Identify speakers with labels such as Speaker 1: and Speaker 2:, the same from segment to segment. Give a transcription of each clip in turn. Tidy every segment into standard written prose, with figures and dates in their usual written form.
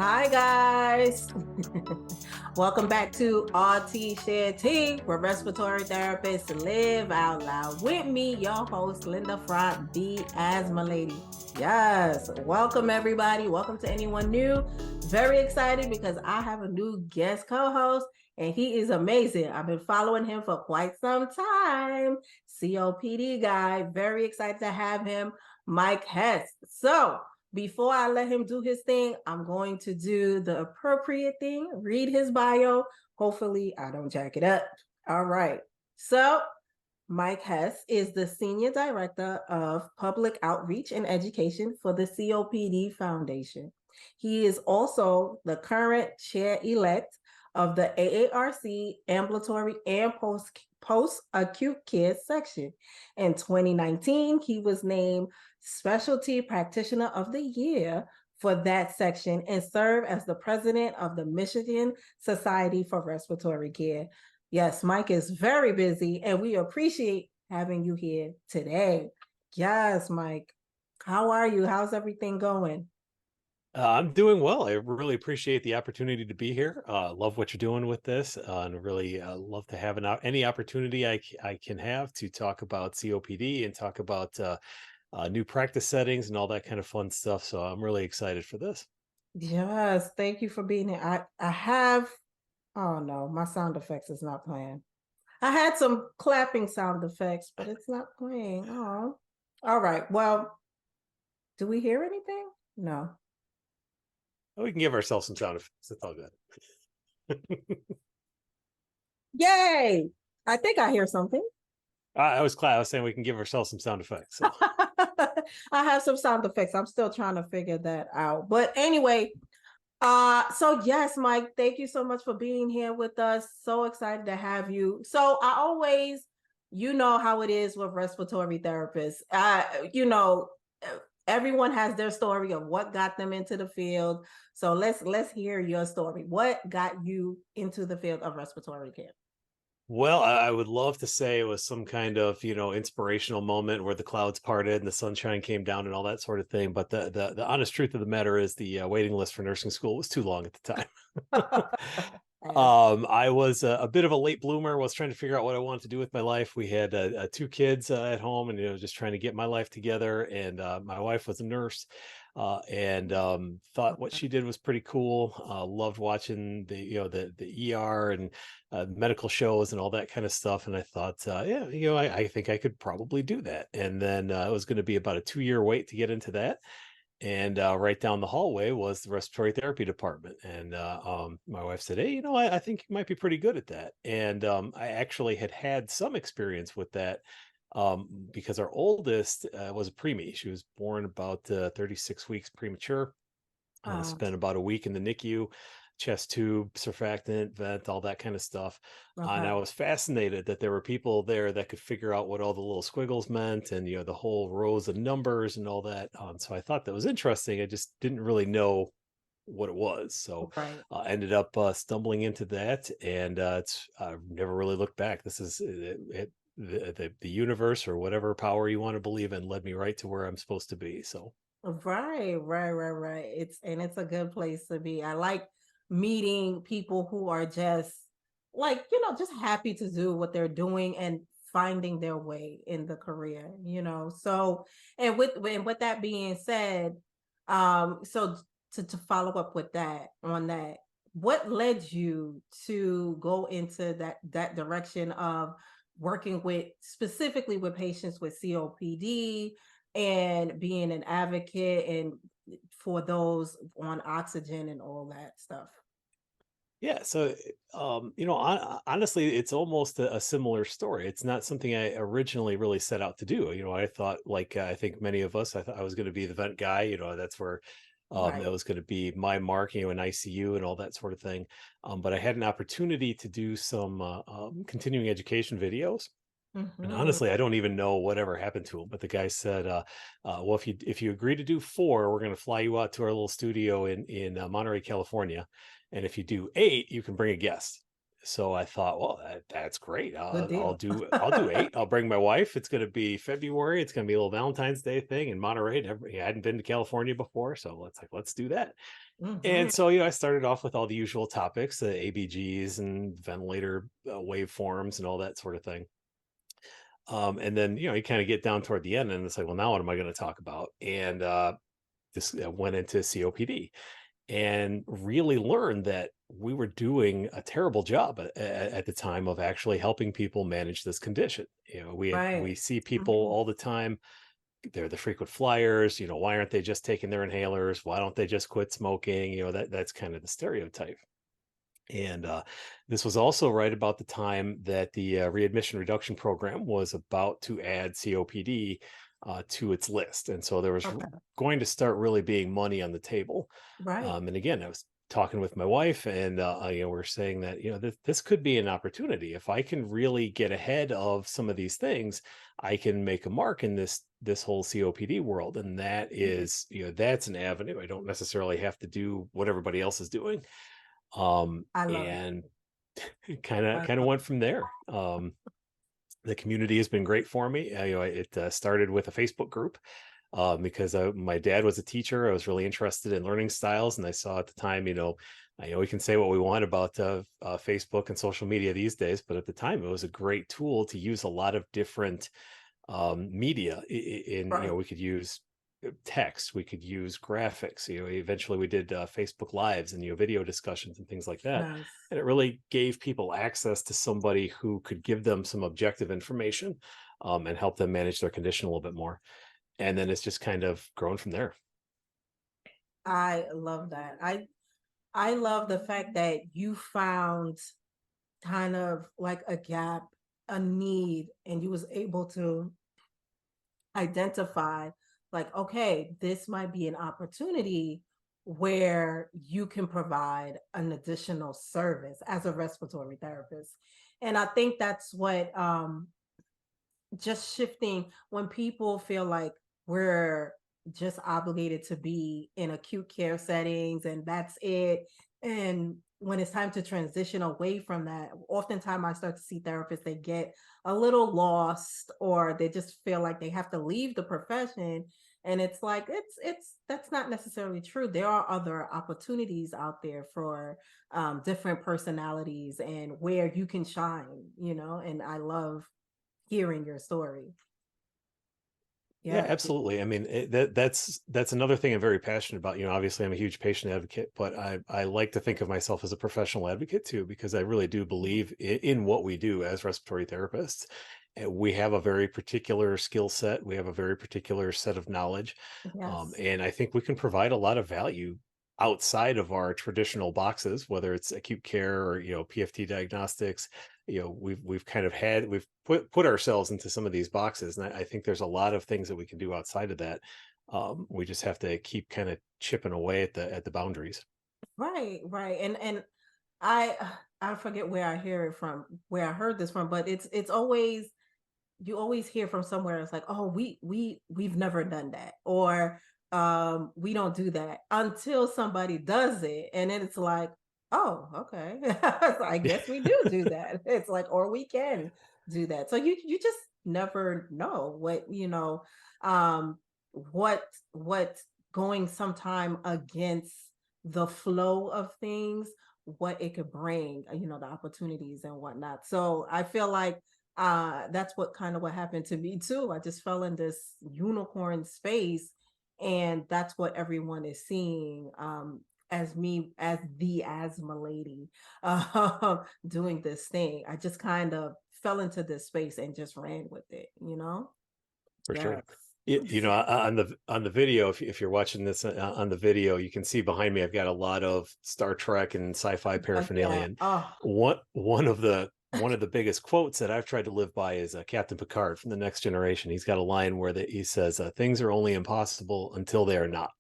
Speaker 1: Hi guys. Welcome back to Rts Share Tea, where respiratory therapists live out loud. With me, your host, Linda Front, the Asthma Lady. Yes, welcome everybody. Welcome to anyone new. Very excited because I have a new guest co-host and he is amazing. I've been following him for quite some time. COPD guy. Very excited to have him, Mike Hess. So before I let him do his thing, I'm going to do the appropriate thing, read his bio. Hopefully, I don't jack it up. All right. So, Mike Hess is the Senior Director of Public Outreach and Education for the COPD Foundation. He is also the current chair-elect of the AARC Ambulatory and Post-Acute Care Section. In 2019, he was named Specialty Practitioner of the Year for that section and served as the president of the Michigan Society for Respiratory Care. Yes, Mike is very busy and we appreciate having you here today. Yes, Mike. How are you? How's everything going?
Speaker 2: I'm doing well. I really appreciate the opportunity to be here. Love what you're doing with this, and really love to have any opportunity I can have to talk about COPD and talk about new practice settings and all that kind of fun stuff. So I'm really excited for this.
Speaker 1: Yes, thank you for being here. I have, oh no, my sound effects is not playing. I had some clapping sound effects, but it's not playing. Oh, all right. Well, do we hear anything? No.
Speaker 2: We can give ourselves some sound effects. It's all good.
Speaker 1: Yay! I think I hear something.
Speaker 2: I was saying we can give ourselves some sound effects. So.
Speaker 1: I have some sound effects. I'm still trying to figure that out. But anyway, so yes, Mike, thank you so much for being here with us. So excited to have you. So I always, you know how it is with respiratory therapists. Everyone has their story of what got them into the field. So let's hear your story. What got you into the field of respiratory care?
Speaker 2: Well, I would love to say it was some kind of, inspirational moment where the clouds parted and the sunshine came down and all that sort of thing. But the honest truth of the matter is the waiting list for nursing school was too long at the time. I was a bit of a late bloomer, was trying to figure out what I wanted to do with my life. We had two kids at home and, just trying to get my life together. And my wife was a nurse and thought what she did was pretty cool. Loved watching the ER and medical shows and all that kind of stuff. And I thought, yeah, I think I could probably do that. And then it was going to be about a 2-year wait to get into that. And right down the hallway was the respiratory therapy department. And my wife said, hey, I think you might be pretty good at that. And I actually had some experience with that because our oldest was a preemie. She was born about 36 weeks premature. Spent about a week in the NICU, chest tube, surfactant, vent, all that kind of stuff. And I
Speaker 1: Okay.
Speaker 2: was fascinated that there were people there that could figure out what all the little squiggles meant and, the whole rows of numbers and all that. So I thought that was interesting. I just didn't really know what it was. So
Speaker 1: Right.
Speaker 2: I ended up stumbling into that. And it's I've never really looked back. This is the universe or whatever power you want to believe in led me right to where I'm supposed to be. So
Speaker 1: Right. It's a good place to be. I like meeting people who are just like, just happy to do what they're doing and finding their way in the career. So, and with that being said, so to follow up with that on that, what led you to go into that direction of working with specifically with patients with COPD and being an advocate and for those on oxygen and all that stuff?
Speaker 2: yeah, so honestly, it's almost a similar story. It's not something I originally really set out to do. I thought, like I think many of us, I thought I was going to be the vent guy. That's where that
Speaker 1: Right.
Speaker 2: was going to be my mark, in ICU and all that sort of thing. But I had an opportunity to do some continuing education videos. And
Speaker 1: Hmm.
Speaker 2: honestly, I don't even know whatever happened to him. But the guy said, "Well, if you agree to do 4, we're going to fly you out to our little studio in Monterey, California, and if you do 8, you can bring a guest." So I thought, well, that's great.
Speaker 1: Good
Speaker 2: I'll
Speaker 1: deal.
Speaker 2: do 8. I'll bring my wife. It's going to be February. It's going to be a little Valentine's Day thing in Monterey. I hadn't been to California before, so let's do that.
Speaker 1: Hmm.
Speaker 2: And so, I started off with all the usual topics, the ABGs and ventilator waveforms and all that sort of thing. And then, you kind of get down toward the end and it's like, well, now what am I going to talk about? And this went into COPD and really learned that we were doing a terrible job at the time of actually helping people manage this condition. We
Speaker 1: Right.
Speaker 2: see people
Speaker 1: Mhm.
Speaker 2: all the time. They're the frequent flyers. Why aren't they just taking their inhalers? Why don't they just quit smoking? That's kind of the stereotype. And this was also right about the time that the readmission reduction program was about to add COPD to its list. And so there was
Speaker 1: Okay.
Speaker 2: going to start really being money on the table.
Speaker 1: Right.
Speaker 2: And again, I was talking with my wife, and we're saying that this could be an opportunity. If I can really get ahead of some of these things, I can make a mark in this whole COPD world, and that
Speaker 1: Mhm.
Speaker 2: is that's an avenue. I don't necessarily have to do what everybody else is doing,
Speaker 1: I love it.
Speaker 2: and kind of
Speaker 1: Love
Speaker 2: went from there. The community has been great for me. It started with a Facebook group because my dad was a teacher. I was really interested in learning styles, and I saw at the time, I know we can say what we want about Facebook and social media these days, but at the time, it was a great tool to use a lot of different media.
Speaker 1: right.
Speaker 2: We could use text, we could use graphics. Eventually we did Facebook lives and video discussions and things like that,
Speaker 1: Yes.
Speaker 2: and it really gave people access to somebody who could give them some objective information and help them manage their condition a little bit more. And then it's just kind of grown from there.
Speaker 1: I love that. I love the fact that you found kind of like a gap, a need, and you was able to identify like, okay, this might be an opportunity where you can provide an additional service as a respiratory therapist. And I think that's what just shifting when people feel like we're just obligated to be in acute care settings and that's it. And when it's time to transition away from that, oftentimes I start to see therapists, they get a little lost or they just feel like they have to leave the profession. And it's like, it's that's not necessarily true. There are other opportunities out there for different personalities and where you can shine, and I love hearing your story.
Speaker 2: Yeah,
Speaker 1: Yes.
Speaker 2: absolutely. I mean, that's another thing I'm very passionate about. Obviously, I'm a huge patient advocate, but I like to think of myself as a professional advocate too, because I really do
Speaker 1: Mhm.
Speaker 2: believe in what we do as respiratory therapists. We have a very particular skill set. We have a very particular set of knowledge,
Speaker 1: Yes.
Speaker 2: and I think we can provide a lot of value outside of our traditional boxes, whether it's acute care or PFT diagnostics. We've kind of we've put ourselves into some of these boxes, and I think there's a lot of things that we can do outside of that. We just have to keep kind of chipping away at the boundaries.
Speaker 1: Right, right. And I I forget where I hear it from, where I heard this from, but it's always you always hear from somewhere it's like, oh, we've never done that, or we don't do that until somebody does it. And then it's like, oh, okay. So I guess we do that. It's like, or we can do that. So you just never know um what going sometime against the flow of things, what it could bring, the opportunities and whatnot. So I feel like that's what kind of what happened to me too. I just fell in this unicorn space, and that's what everyone is seeing as me as the asthma lady doing this thing. I just kind of fell into this space and just ran with it.
Speaker 2: For
Speaker 1: Yes.
Speaker 2: sure. On the video, if you're watching this on the video, you can see behind me I've got a lot of Star Trek and sci-fi
Speaker 1: Yeah.
Speaker 2: paraphernalia. And
Speaker 1: Oh,
Speaker 2: one of the biggest quotes that I've tried to live by is Captain Picard from the Next Generation. He's got a line where he says, "Things are only impossible until they are not."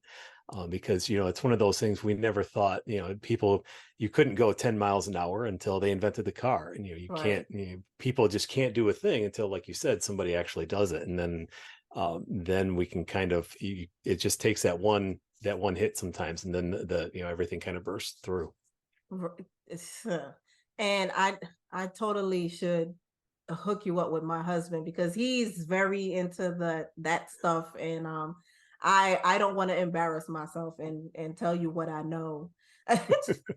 Speaker 2: Because it's one of those things we never thought. People, you couldn't go 10 miles an hour until they invented the car, and you
Speaker 1: right.
Speaker 2: can't. People just can't do a thing until, like you said, somebody actually does it, and then we can kind of. It just takes that one hit sometimes, and then the everything kind of bursts through.
Speaker 1: R- It's, And I totally should hook you up with my husband because he's very into that stuff. And I don't want to embarrass myself and tell you what I know.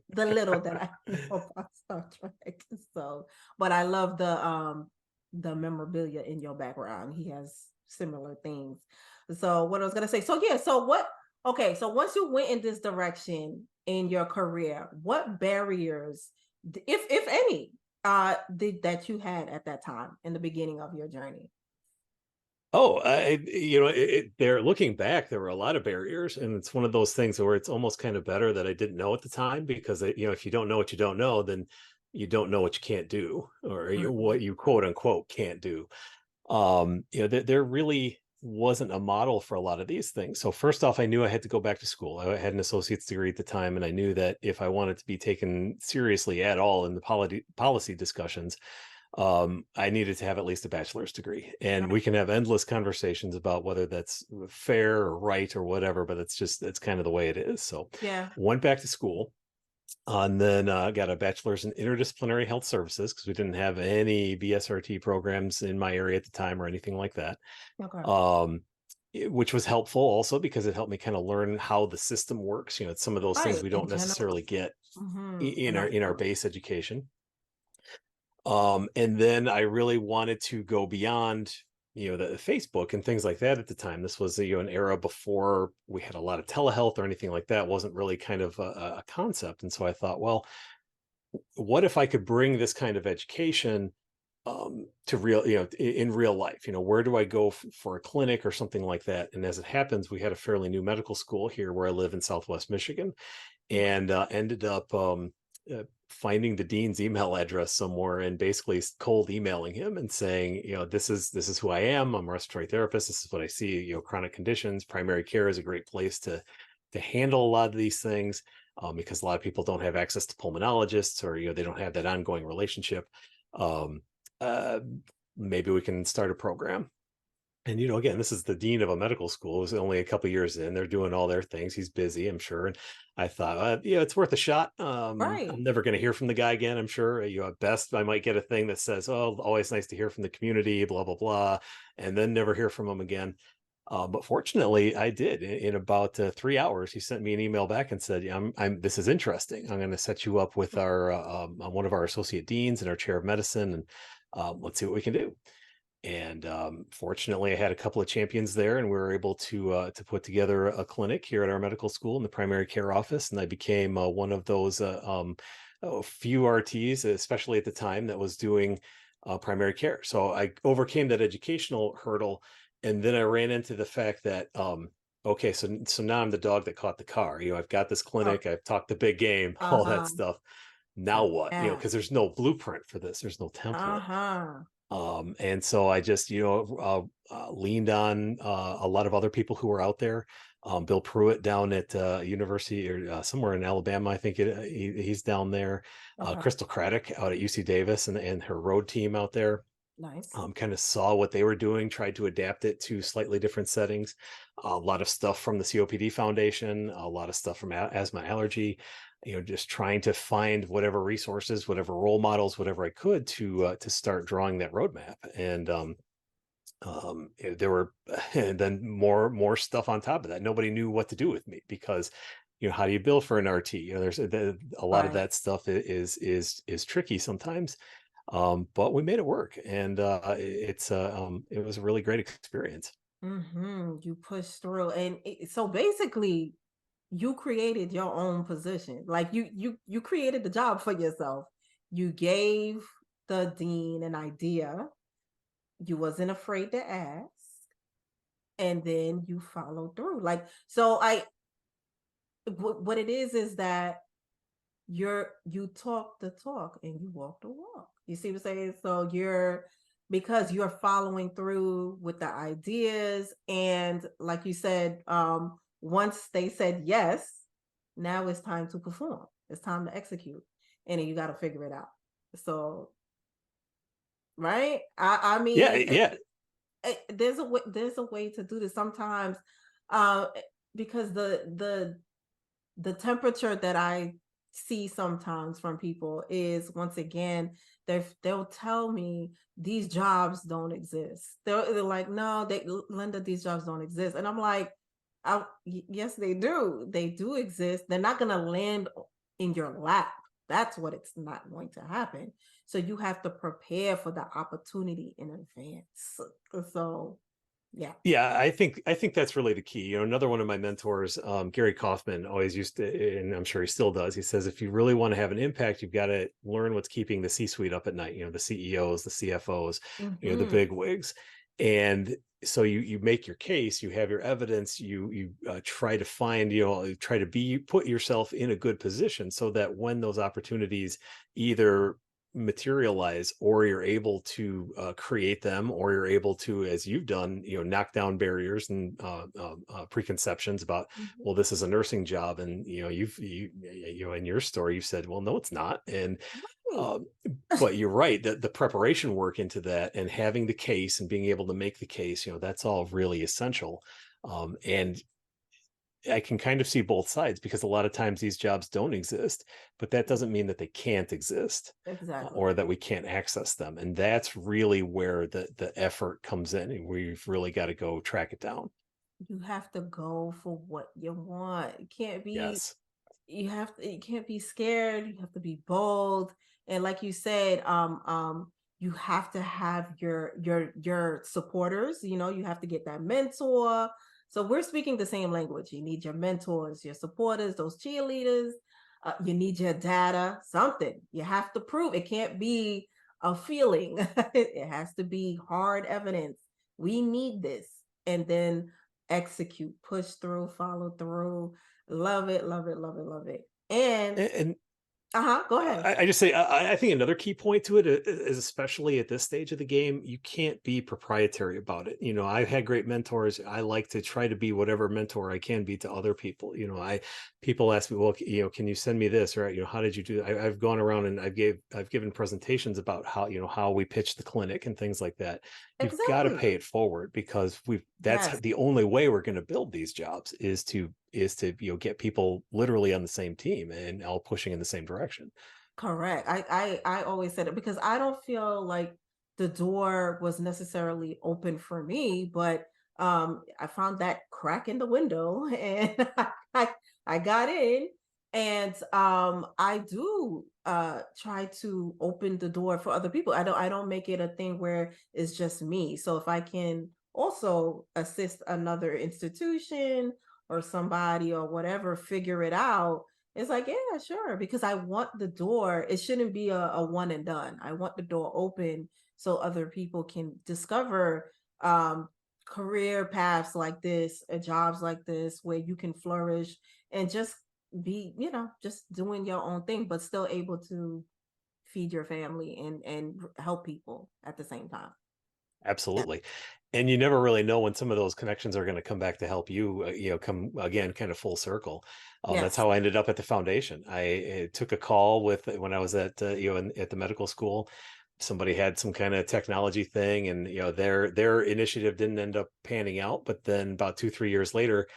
Speaker 1: The little that I know about Star Trek. So, but I love the memorabilia in your background. He has similar things. So what I was gonna say. So yeah, so what okay, so once you went in this direction in your career, what barriers, if any, that you had at that time in the beginning of your journey?
Speaker 2: Oh, they're looking back, there were a lot of barriers, and it's one of those things where it's almost kind of better that I didn't know at the time because if you don't know what you don't know, then you don't know what you can't do, or
Speaker 1: Mhm.
Speaker 2: what you quote unquote can't do. There really wasn't a model for a lot of these things. So first off, I knew I had to go back to school. I had an associate's degree at the time, and I knew that if I wanted to be taken seriously at all in the policy discussions, I needed to have at least a bachelor's degree. And we
Speaker 1: Right.
Speaker 2: can have endless conversations about whether that's fair or right or whatever, but it's kind of the way it is. So
Speaker 1: Yeah.
Speaker 2: went back to school, and then got a bachelor's in interdisciplinary health services because we didn't have any BSRT programs in my area at the time or anything like that.
Speaker 1: Okay.
Speaker 2: um, which was helpful also because it helped me kind of learn how the system works. It's some of those things
Speaker 1: Right.
Speaker 2: we
Speaker 1: In
Speaker 2: don't
Speaker 1: general.
Speaker 2: necessarily get
Speaker 1: In our
Speaker 2: in our
Speaker 1: field.
Speaker 2: base education. And then I really wanted to go beyond, the Facebook and things like that at the time. This was, an era before we had a lot of telehealth or anything like that. It wasn't really kind of a concept. And so I thought, well, what if I could bring this kind of education to real, in real life? Where do I go for a clinic or something like that? And as it happens, we had a fairly new medical school here where I live in Southwest Michigan,
Speaker 1: Okay.
Speaker 2: and ended up finding the dean's email address somewhere and basically cold emailing him and saying, this is who I am. I'm a respiratory therapist. This is what I see. Chronic conditions. Primary care is a great place to handle a lot of these things, because a lot of people don't have access to pulmonologists, or they don't have that ongoing relationship. Um, uh, Maybe we can start a program. And again, this is the dean of a medical school. It was only a couple years in. They're doing all their things. He's busy, I'm sure. And I thought, yeah, it's worth a shot.
Speaker 1: Right.
Speaker 2: I'm never going to hear from the guy again, I'm sure. At best, I might get a thing that says, "Oh, always nice to hear from the community," blah blah blah, and then never hear from him again. But fortunately, I did. In about 3 hours, he sent me an email back and said, "Yeah, This is interesting. I'm going to set you up with our one of our associate deans and our chair of medicine, and let's see what we can do." And fortunately, I had a couple of champions there, and we were able to put together a clinic here at our medical school in the primary care office. And I became one of those few RTs, especially at the time, that was doing primary care. So I overcame that educational hurdle, and then I ran into the fact that okay, so now I'm the dog that caught the car. I've got this
Speaker 1: Oh,
Speaker 2: clinic, I've talked the big game, all that
Speaker 1: uh-huh.
Speaker 2: stuff. Now what?
Speaker 1: Yeah.
Speaker 2: Because there's no blueprint for this. There's no template.
Speaker 1: Uh-huh.
Speaker 2: And so I just, leaned on a lot of other people who were out there. Bill Pruitt down at University, or somewhere in Alabama, I think he's down there.
Speaker 1: Okay.
Speaker 2: Crystal Craddock out at UC Davis, and her road team out there
Speaker 1: Nice.
Speaker 2: kind of saw what they were doing, tried to adapt it to slightly different settings. A lot of stuff from the COPD Foundation, a lot of stuff from asthma allergy, just trying to find whatever resources, whatever role models, whatever I could to start drawing that roadmap. And there were and then more stuff on top of that. Nobody knew what to do with me because how do you bill for an RT? There's a lot of
Speaker 1: Right.
Speaker 2: that stuff is tricky sometimes. But we made it work, and it was a really great experience.
Speaker 1: You pushed through. And so basically you created your own position. Like you created the job for yourself. You gave the dean an idea. You wasn't afraid to ask. And then you followed through. Like so I what it is that you talk the talk and you walk the walk. You see what I'm saying? So because you're following through with the ideas, and like you said, once they said yes, now it's time to perform. It's time to execute. And then you got to figure it out. So, right? I
Speaker 2: Yeah,
Speaker 1: mean,
Speaker 2: yeah.
Speaker 1: there's a way to do this sometimes, uh because the temperature that I see sometimes from people is, once again, they'll tell me these jobs don't exist. They're like, no, Linda, these jobs don't exist. And I'm like, yes, they do. They do exist. They're not going to land in your lap. That's what it's not going to happen. So you have to prepare for the opportunity in advance. So yeah.
Speaker 2: Yeah, I think that's really the key. Another one of my mentors, Gary Kaufman, always used to, and I'm sure he still does. He says, if you really want to have an impact, you've got to learn what's keeping the C-suite up at night. The CEOs, the CFOs, the
Speaker 1: Hmm.
Speaker 2: big wigs, and so you make your case, you have your evidence, you try to find, try to put yourself in a good position so that when those opportunities either materialize, or you're able to create them, or you're able to, as you've done, knock down barriers and preconceptions about,
Speaker 1: Hmm.
Speaker 2: well, this is a nursing job, and in your story you said, well, no, it's not. And
Speaker 1: Right.
Speaker 2: um, but you're right that the preparation work into that, and having the case and being able to make the case, that's all really essential. And I can kind of see both sides, because a lot of times these jobs don't exist, but that doesn't mean that they can't exist,
Speaker 1: Exactly.
Speaker 2: or that we can't access them. And that's really where the effort comes in, and we've really got to go track it down.
Speaker 1: You have to go for what you want. It can't be
Speaker 2: Yes.
Speaker 1: you can't be scared. You have to be bold. And like you said, you have to have your supporters. You have to get that mentor. So we're speaking the same language. You need your mentors, your supporters, those cheerleaders. You need your data, something. You have to prove. It can't be a feeling. It has to be hard evidence. We need this. And then execute, push through, follow through. Love it, love it, love it, love it. And
Speaker 2: And
Speaker 1: go ahead.
Speaker 2: I just say, I think another key point to it is, especially at this stage of the game, you can't be proprietary about it. I've had great mentors. I like to try to be whatever mentor I can be to other people. People ask me, well, can you send me this, or how did you do that? I've gone around and I've given presentations about how we pitch the clinic and things like that. You've got to
Speaker 1: Exactly.
Speaker 2: pay it forward, because that's
Speaker 1: Yes,
Speaker 2: the only way we're going to build these jobs, is to get people literally on the same team and all pushing in the same direction.
Speaker 1: correct. I always said it because I don't feel like the door was necessarily open for me, but I found that crack in the window and I I got in. And I do try to open the door for other people. I don't make it a thing where it's just me. So if I can also assist another institution or somebody or whatever figure it out, it's like, yeah, sure, because I want the door. It shouldn't be a one and done. I want the door open so other people can discover um, career paths like this, jobs like this, where you can flourish and just be, just doing your own thing, but still able to feed your family and help people at the same time. Yeah.
Speaker 2: Absolutely. And you never really know when some of those connections are going to come back to help you, come again, kind of full circle. That's
Speaker 1: Yes.
Speaker 2: how I ended up at the foundation. I took a call when I was at the medical school. Somebody had some kind of technology thing, and their initiative didn't end up panning out. But then about 2, 3 years later,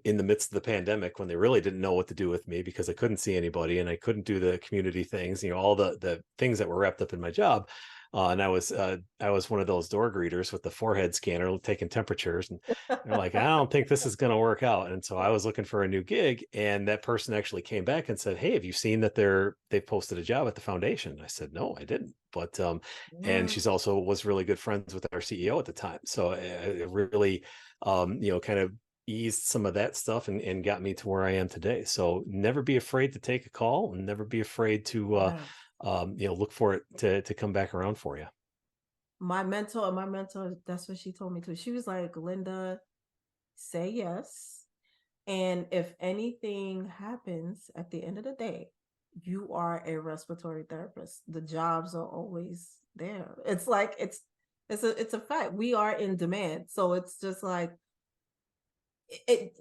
Speaker 2: in the midst of the pandemic, when they really didn't know what to do with me, because I couldn't see anybody and I couldn't do the community things, all the things that were wrapped up in my job. And I was one of those door greeters with the forehead scanner taking temperatures, and they're like, I don't think this is going to work out. And so I was looking for a new gig, and that person actually came back and said, hey, have you seen that they posted a job at the foundation? I said, no, I didn't. But and
Speaker 1: Yeah.
Speaker 2: she's also was really good friends with our CEO at the time. So it really kind of eased some of that stuff, and got me to where I am today. So never be afraid to take a call, and never be afraid to
Speaker 1: Yes.
Speaker 2: look for it to come back around for you.
Speaker 1: My mentor, that's what she told me too. She was like, Linda, say yes. And if anything happens at the end of the day, you are a respiratory therapist. The jobs are always there. It's like it's a fact. We are in demand. So it's just like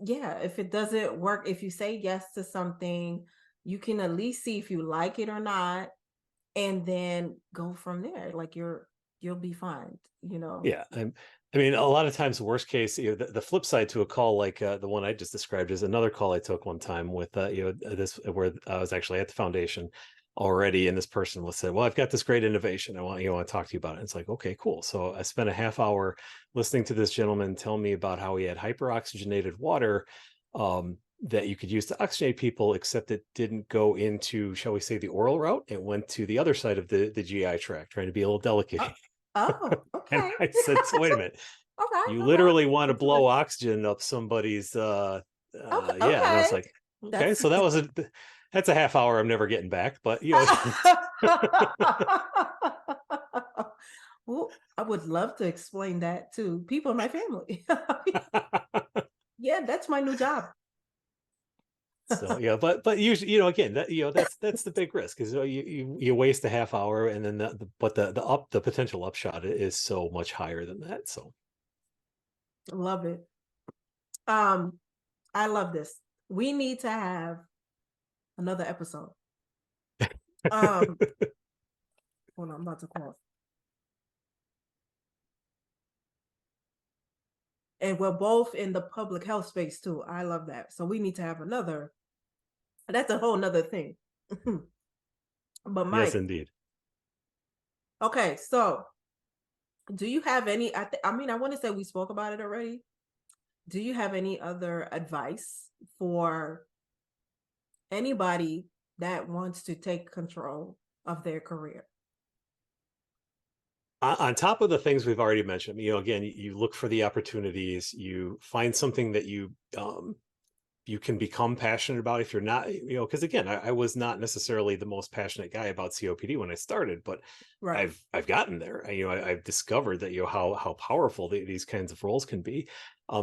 Speaker 1: yeah, if it doesn't work, if you say yes to something, you can at least see if you like it or not, and then go from there. Like you'll be fine, you know.
Speaker 2: Yeah, I mean, a lot of times, the worst case, the flip side to a call like the one I just described is another call I took one time with, this where I was actually at the foundation already, and this person was said, "Well, I've got this great innovation. I want to talk to you about it." And it's like, okay, cool. So I spent a half hour listening to this gentleman tell me about how he had hyperoxygenated water that you could use to oxygenate people, except it didn't go into, shall we say, the oral route. It went to the other side of the GI tract, trying to be a little delicate.
Speaker 1: Oh, oh,
Speaker 2: And
Speaker 1: okay.
Speaker 2: I said, so wait a minute.
Speaker 1: Okay,
Speaker 2: You
Speaker 1: okay.
Speaker 2: literally want to blow
Speaker 1: Interesting.
Speaker 2: oxygen up somebody's
Speaker 1: Okay,
Speaker 2: yeah. And I was
Speaker 1: okay.
Speaker 2: like, okay,
Speaker 1: That's
Speaker 2: so that's a half hour I'm never getting back. But
Speaker 1: Well, I would love to explain that to people in my family. Yeah, that's my new job.
Speaker 2: so yeah, but usually, again, that's the big risk, because you waste a half hour, and then the potential upshot is so much higher than that. So
Speaker 1: Love it. Um, I love this. We need to have another episode. Um, hold on, I'm about to cough. And we're both in the public health space too. I love that. So we need to have another. That's a whole nother thing. But
Speaker 2: yes,
Speaker 1: Mike,
Speaker 2: indeed.
Speaker 1: okay, so do you have any? I mean, I want to say we spoke about it already. Do you have any other advice for anybody that wants to take control of their career?
Speaker 2: On top of the things we've already mentioned, again, you look for the opportunities, you find something that you can become passionate about. If you're not, because again, I was not necessarily the most passionate guy about COPD when I started, but
Speaker 1: Right.
Speaker 2: I've gotten there. I've discovered that how powerful these kinds of roles can be.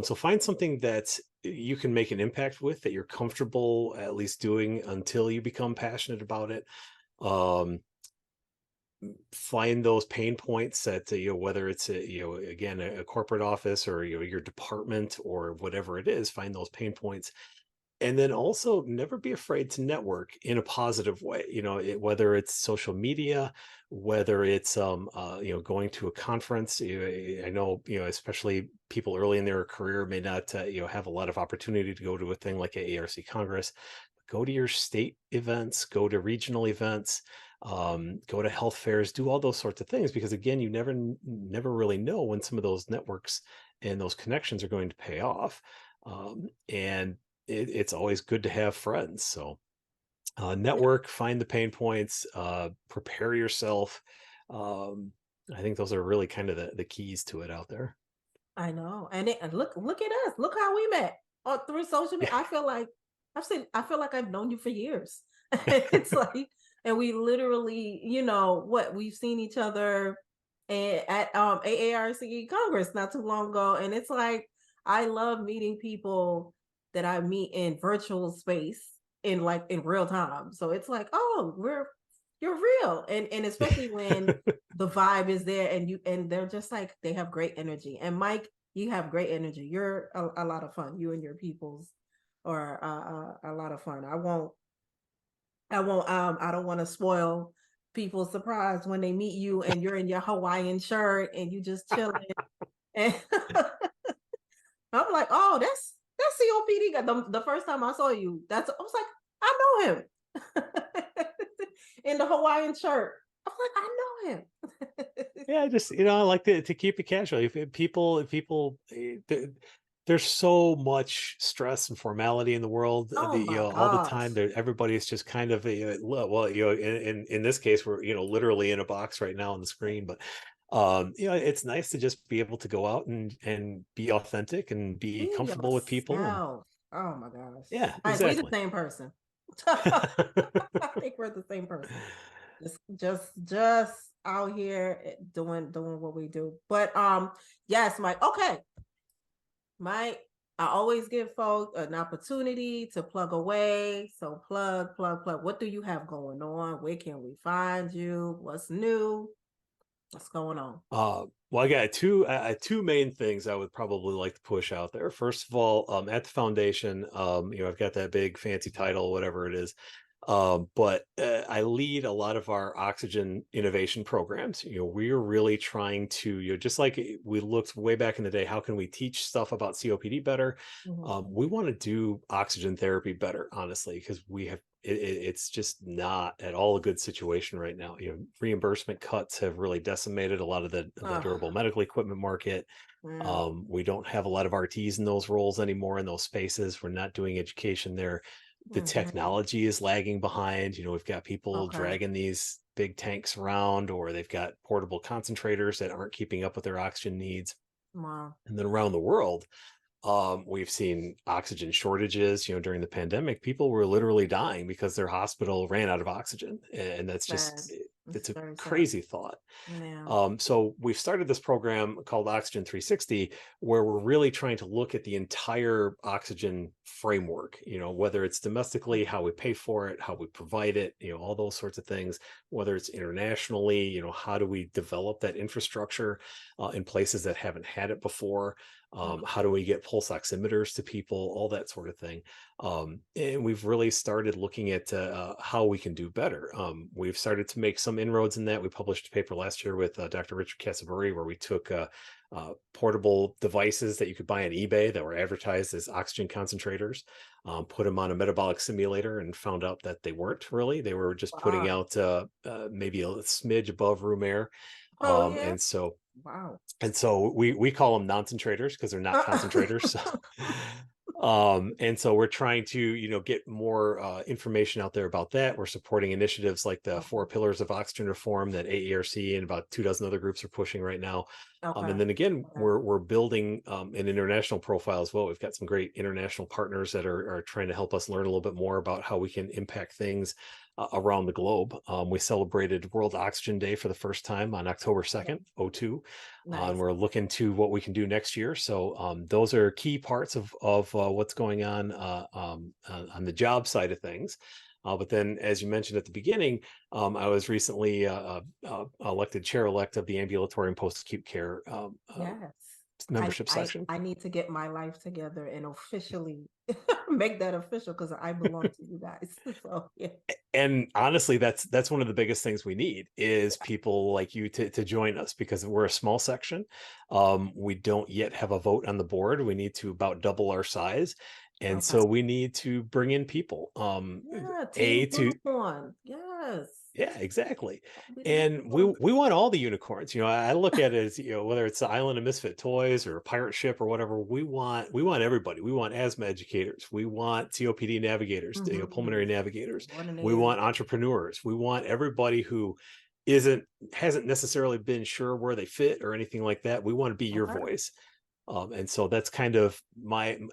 Speaker 2: So find something that you can make an impact with, that you're comfortable at least doing until you become passionate about it. Um, Find those pain points that whether it's again a corporate office, or your department, or whatever it is. Find those pain points, and then also never be afraid to network in a positive way. Whether it's social media, whether it's going to a conference. I know, especially people early in their career may not have a lot of opportunity to go to a thing like a ARC Congress. Go to your state events, go to regional events, go to health fairs, do all those sorts of things, because again, you never really know when some of those networks and those connections are going to pay off. And it's always good to have friends. So network, find the pain points, prepare yourself. um, I think those are really kind of the keys to it out there.
Speaker 1: I know. And look at us. Look how we met. Through social media.
Speaker 2: Yeah.
Speaker 1: I feel like I've known you for years. It's like, and we literally, what, we've seen each other at AARCE Congress not too long ago. And it's like, I love meeting people that I meet in virtual space in real time. So it's like, oh, you're real. And especially when the vibe is there, and they're just like, they have great energy. And Mike, you have great energy. You're a lot of fun. You and your peoples are a lot of fun. I don't want to spoil people's surprise when they meet you and you're in your Hawaiian shirt and you just chilling. And I'm like, oh, that's COPD guy. The first time I saw you, I was like, I know him. In the Hawaiian shirt. I was like, I know him.
Speaker 2: Yeah, just I like to keep it casual. If people, there's so much stress and formality in the world.
Speaker 1: Oh my
Speaker 2: All the time.
Speaker 1: gosh.
Speaker 2: There, everybody's just kind of well, in this case, we're literally in a box right now on the screen. But it's nice to just be able to go out and be authentic and be
Speaker 1: Be
Speaker 2: comfortable with people. And
Speaker 1: yourself. Oh my gosh.
Speaker 2: yeah,
Speaker 1: We the
Speaker 2: exactly.
Speaker 1: same person. I think we're the same person. Just out here doing what we do. But yes, Mike. Okay. Mike, I always give folks an opportunity to plug away. So plug. What do you have going on? Where can we find you? What's new? What's going on?
Speaker 2: Well, I got two main things I would probably like to push out there. First of all, at the foundation, I've got that big fancy title, whatever it is. But I lead a lot of our oxygen innovation programs. We're really trying to, just like we looked way back in the day, how can we teach stuff about COPD better?
Speaker 1: Mhm.
Speaker 2: We want to do oxygen therapy better, honestly, because it's just not at all a good situation right now. Reimbursement cuts have really decimated a lot of the durable
Speaker 1: Ugh.
Speaker 2: medical equipment market.
Speaker 1: Yeah.
Speaker 2: We don't have a lot of RTs in those roles anymore, in those spaces. We're not doing education there. The
Speaker 1: Mhm.
Speaker 2: technology is lagging behind. We've got people
Speaker 1: Okay.
Speaker 2: dragging these big tanks around, or they've got portable concentrators that aren't keeping up with their oxygen needs.
Speaker 1: Wow.
Speaker 2: And then around the world, we've seen oxygen shortages. During the pandemic, people were literally dying because their hospital ran out of oxygen. And that's just,
Speaker 1: Sad. It's
Speaker 2: it's a
Speaker 1: very sad.
Speaker 2: crazy thought.
Speaker 1: Yeah.
Speaker 2: So we've started this program called Oxygen 360, where we're really trying to look at the entire oxygen framework, whether it's domestically, how we pay for it, how we provide it, all those sorts of things, whether it's internationally, how do we develop that infrastructure in places that haven't had it before? How
Speaker 1: Okay.
Speaker 2: do we get pulse oximeters to people, all that sort of thing. And we've really started looking at how we can do better. We've started to make some inroads in that. We published a paper last year with Dr. Richard Casaburi, where we took portable devices that you could buy on eBay that were advertised as oxygen concentrators, put them on a metabolic simulator, and found out that they weren't really. They were just putting
Speaker 1: Wow.
Speaker 2: out maybe a smidge above room air.
Speaker 1: Oh yeah.
Speaker 2: And so
Speaker 1: Wow.
Speaker 2: we call them non-centrators because they're not concentrators. And so we're trying to, get more information out there about that. We're supporting initiatives like the
Speaker 1: Okay.
Speaker 2: 4 pillars of oxygen reform that AERC and about 2 dozen other groups are pushing right now.
Speaker 1: Okay.
Speaker 2: And then again,
Speaker 1: Okay.
Speaker 2: we're building an international profile as well. We've got some great international partners that are trying to help us learn a little bit more about how we can impact things around the globe. We celebrated World Oxygen Day for the first time on October 2nd, '02. And
Speaker 1: Nice.
Speaker 2: we're looking to what we can do next year. So those are key parts of what's going on the job side of things. But then, as you mentioned at the beginning, I was recently elected chair-elect of the ambulatory and post-acute care
Speaker 1: Yes. I,
Speaker 2: membership
Speaker 1: I
Speaker 2: section.
Speaker 1: I need to get my life together and officially make that official because I belong to you guys. So yeah.
Speaker 2: And honestly, that's one of the biggest things we need is people like you to join us, because we're a small section. We don't yet have a vote on the board. We need to about double our size, and
Speaker 1: Okay.
Speaker 2: so we need to bring in people.
Speaker 1: Yeah. Team
Speaker 2: A to
Speaker 1: unicorn. Yes.
Speaker 2: Yeah, exactly.
Speaker 1: That'll be the
Speaker 2: And we
Speaker 1: unicorn.
Speaker 2: we want all the unicorns. I look at it as, whether it's the Island of Misfit Toys or a pirate ship or whatever, we want everybody. We want asthma educators. We want COPD navigators,
Speaker 1: Mm-hmm.
Speaker 2: pulmonary navigators.
Speaker 1: What an
Speaker 2: We
Speaker 1: is.
Speaker 2: want entrepreneurs. We want everybody who isn't hasn't necessarily been sure where they fit or anything like that. We want to be your
Speaker 1: Okay.
Speaker 2: voice. And so that's kind of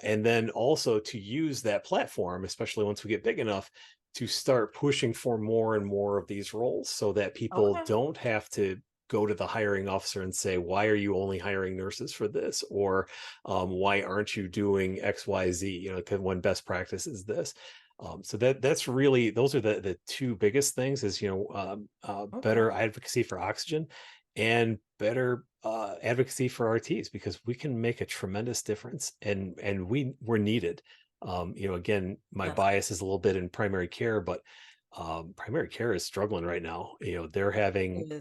Speaker 2: and then also to use that platform, especially once we get big enough, to start pushing for more and more of these roles so that people
Speaker 1: Okay.
Speaker 2: don't have to go to the hiring officer and say, why are you only hiring nurses for this? Or why aren't you doing XYZ? When best practice is this. So that's really, those are the two biggest things is,
Speaker 1: Okay.
Speaker 2: better advocacy for oxygen and better advocacy for RTs, because we can make a tremendous difference, and we're needed. Again, my
Speaker 1: Yes.
Speaker 2: bias is a little bit in primary care, but primary care is struggling right now. They're having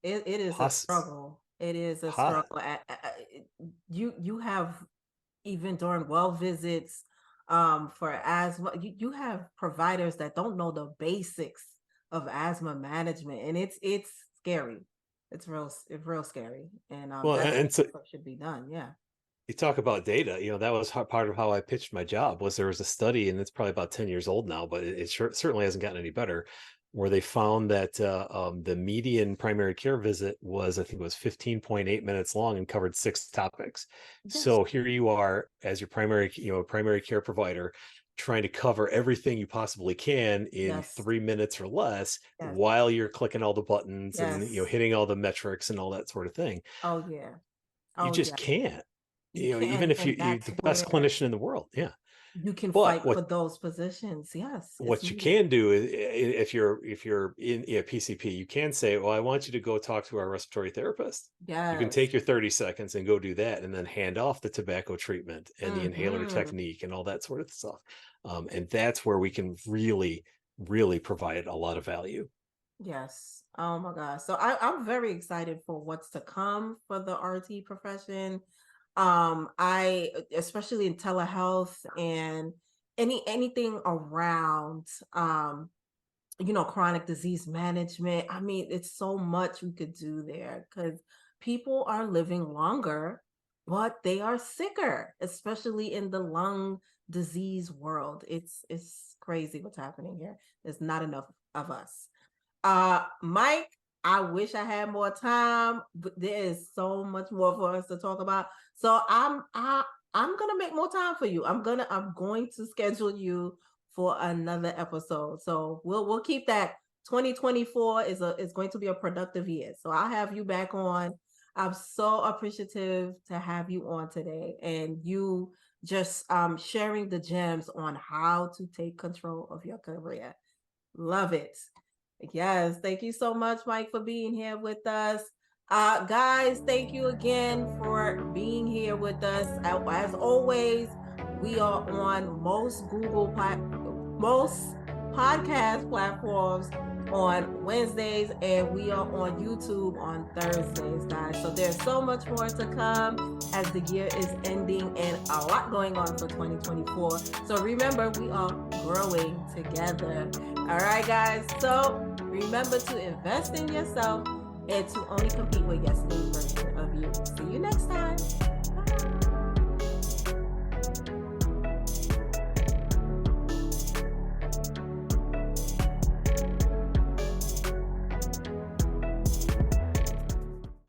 Speaker 1: It is a
Speaker 2: hos,
Speaker 1: struggle. It is a
Speaker 2: hot.
Speaker 1: struggle. You have even during well visits for asthma, you have providers that don't know the basics of asthma management, and it's scary. It's real scary, and
Speaker 2: Well,
Speaker 1: that's
Speaker 2: and so
Speaker 1: what should be done. Yeah.
Speaker 2: you talk about data. That was part of how I pitched my job. Was there was a study, and it's probably about 10 years old now, but it certainly hasn't gotten any better, where they found that the median primary care visit was, I think it was 15.8 minutes long and covered 6 topics.
Speaker 1: Yes.
Speaker 2: So here you are as your primary care provider, trying to cover everything you possibly can in
Speaker 1: Yes.
Speaker 2: 3 minutes or less,
Speaker 1: Yes.
Speaker 2: while you're clicking all the buttons and
Speaker 1: Yes.
Speaker 2: hitting all the metrics and all that sort of thing.
Speaker 1: Oh yeah.
Speaker 2: You
Speaker 1: Oh
Speaker 2: just
Speaker 1: yeah.
Speaker 2: can't.
Speaker 1: You
Speaker 2: Even
Speaker 1: can,
Speaker 2: if
Speaker 1: and
Speaker 2: you
Speaker 1: that's
Speaker 2: the best
Speaker 1: where
Speaker 2: clinician in the world, yeah.
Speaker 1: you can
Speaker 2: But
Speaker 1: fight for those positions. Yes, it's
Speaker 2: what you
Speaker 1: needed.
Speaker 2: can do is, if you're in a PCP, you can say, "Well, I want you to go talk to our respiratory therapist." You can
Speaker 1: Yes.
Speaker 2: take your 30 seconds and go do that, and then hand off the tobacco treatment and the inhaler
Speaker 1: Mm-hmm.
Speaker 2: technique and all that sort of stuff. And that's where we can really really provide a lot of value.
Speaker 1: Yes. Oh my gosh. So I'm very excited for what's to come for the RT profession. I especially in telehealth and anything around chronic disease management. I mean, it's so much we could do there because people are living longer, but they are sicker, especially in the lung disease world. It's crazy what's happening here. There's not enough of us. Mike, I wish I had more time, but there is so much more for us to talk about. So I'm gonna make more time for you. I'm going to schedule you for another episode. So we'll keep that. 2024 is going to be a productive year. So I'll have you back on. I'm so appreciative to have you on today and you just sharing the gems on how to take control of your career. Love it. Yes, thank you so much, Mike, for being here with us. Guys, thank you again for being here with us. As always, we are on most podcast platforms on Wednesdays, and we are on YouTube on Thursdays, guys. So there's so much more to come as the year is ending and a lot going on for 2024. So remember, we are growing together. All right, guys. So remember to invest in yourself and to only compete with yesterday's version of you. See you next time.